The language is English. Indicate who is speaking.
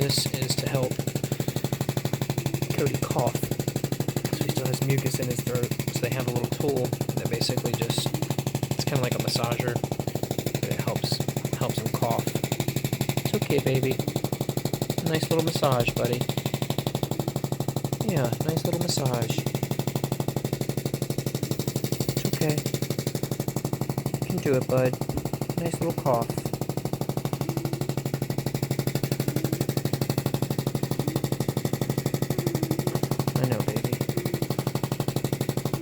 Speaker 1: this is to help Cody cough. So he still has mucus in his throat. So they have a little tool that basically just, it's kind of like a massager, but it helps him cough. It's okay, baby. Nice little massage, buddy. Yeah, nice little massage. It's okay. You can do it, bud. Nice little cough.